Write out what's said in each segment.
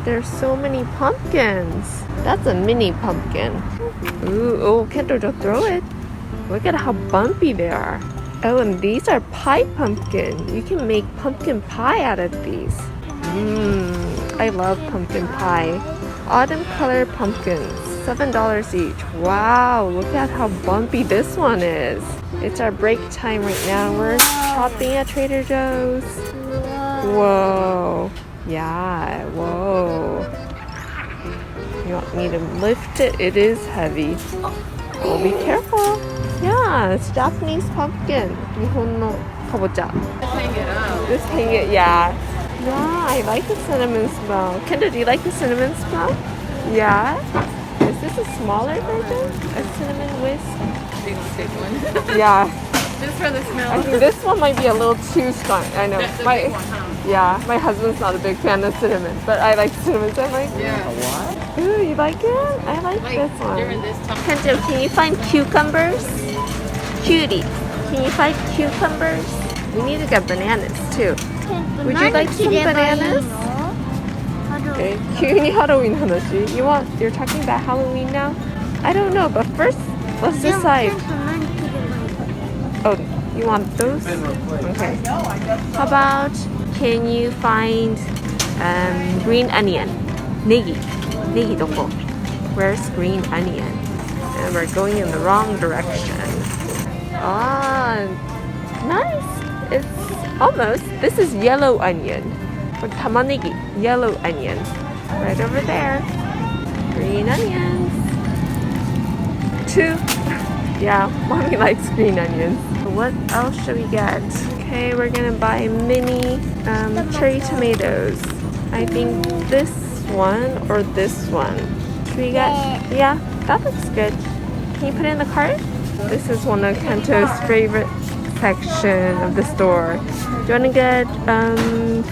There's so many pumpkins. That's a mini pumpkin. Ooh, oh, Kento, don't throw it. Look at how bumpy they are. Oh, and these are pie pumpkin. You can make pumpkin pie out of these. I love pumpkin pie. Autumn color pumpkins, $7 each. Wow, look at how bumpy this one is. It's our break time right now. We're shopping at Trader Joe's. Whoa. Yeah, whoa. You want me to lift it? It is heavy. Oh, be careful. Yeah, it's Japanese pumpkin. 日本のかぼちゃ. Just hang it up. Just hang it, yeah. Yeah, I like the cinnamon smell. Kendra, do you like the cinnamon smell? Yeah? Is this a smaller version? A cinnamon whisk? Big one. Yeah. Just for the smell. I think this one might be a little too strong. I know. That's a big one, huh? Yeah, my husband's not a big fan of cinnamon, but I like cinnamon, so I'm like, Yeah. ooh, you like it? I like this During one. this time. Kento, can you find cucumbers? Cutie, can you find cucumbers? We need to get bananas too. Would you like some bananas? Okay, 急にハロウィンの話? You're talking about Halloween now? I don't know, but first, let's decide. Oh, you want those? Okay. How about, can you find green onion? Negi. Negi doko? Where's green onion? And we're going in the wrong direction. Ah, nice. It's almost. This is yellow onion. Or tamanegi, yellow onion. Right over there. Green onions. 2. Yeah, mommy likes green onions. What else should we get? Okay, we're gonna buy mini cherry tomatoes. I think this one or this one. Should we get? Yeah, that looks good. Can you put it in the cart? This is one of Kento's favorite section of the store. Do you want to get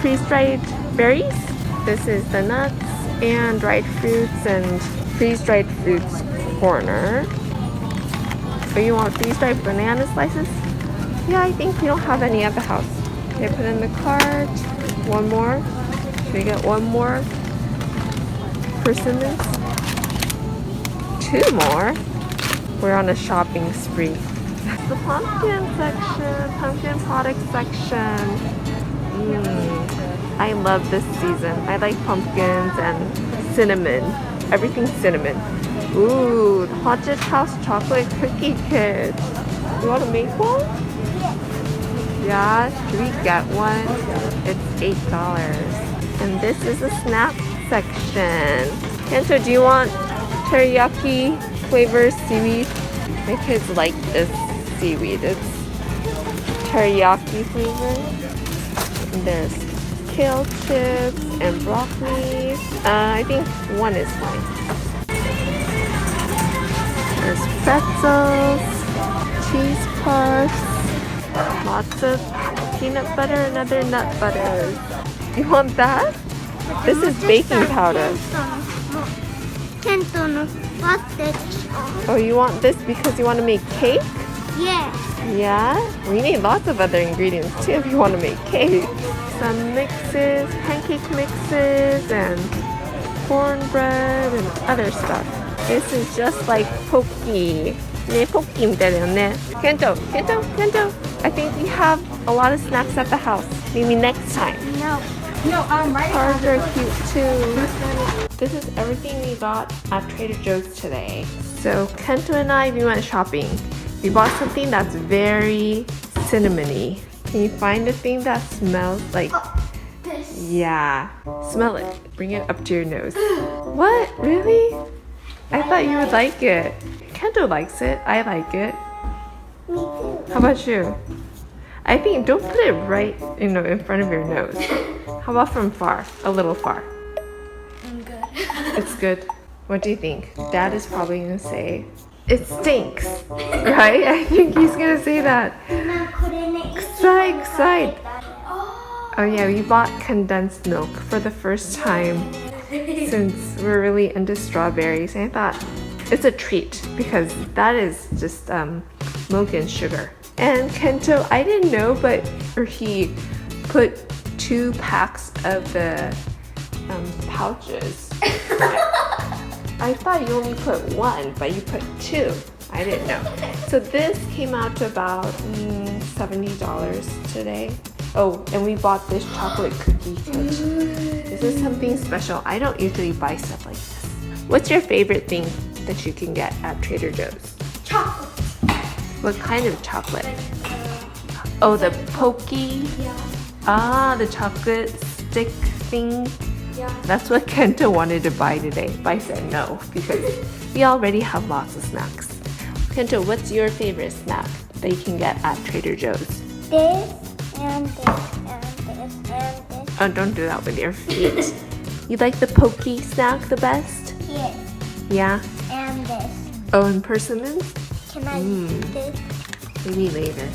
freeze-dried berries? This is the nuts and dried fruits and freeze-dried fruits corner. Oh, you want freeze-dried banana slices? Yeah, I think we don't have any at the house. Okay, put it in the cart. One more. Should we get one more? Persimmons? 2 more. We're on a shopping spree. The pumpkin section, pumpkin product section. I love this season. I like pumpkins and cinnamon. Everything cinnamon. Ooh, the Haunted House chocolate cookie kit. You want to make one? Yeah, should we get one? It's $8. And this is the snack section. Kento, do you want teriyaki flavored seaweed? My kids like this seaweed. It's teriyaki flavor. And there's kale chips and broccoli. I think one is fine. There's pretzels, cheese puffs, lots of peanut butter and other nut butters. You want that? This is baking powder. Oh, you want this because you want to make cake? Yeah. Yeah? We need lots of other ingredients too if you want to make cake. Some mixes, pancake mixes, and cornbread and other stuff. This is just like Pocky. Ne, Pocky みたいだよね. Kento. I think we have a lot of snacks at the house. Maybe next time. No. Cards are cute too. This is everything we got at Trader Joe's today. So Kento and I, we went shopping. We bought something that's very cinnamony. Can you find a thing that smells like... This. Yeah. Smell it. Bring it up to your nose. What? Really? I thought you would like it. Kento likes it. I like it. Me too. How about you? I think don't put it right, in front of your nose. How about from far? A little far. I'm good. It's good. What do you think? Dad is probably gonna say, it stinks, right? I think he's gonna say that. Excite. Oh yeah, we bought condensed milk for the first time since we're really into strawberries. And I thought it's a treat because that is just milk and sugar. And Kento, I didn't know, but he put 2 packs of the pouches. I thought you only put one, but you put two. I didn't know. So this came out to about $70 today. Oh, and we bought this chocolate cookie kit. This is something special. I don't usually buy stuff like this. What's your favorite thing that you can get at Trader Joe's? Chocolate. What kind of chocolate? Oh, the pokey. Yeah. Ah, the chocolate stick thing. Yeah. That's what Kenta wanted to buy today, but I said no because we already have lots of snacks. Kenta, what's your favorite snack that you can get at Trader Joe's? This and this and this and this. Oh, don't do that with your feet. You like the pokey snack the best? Yes. Yeah? And this. Oh, and persimmons? Can I eat this? Maybe later.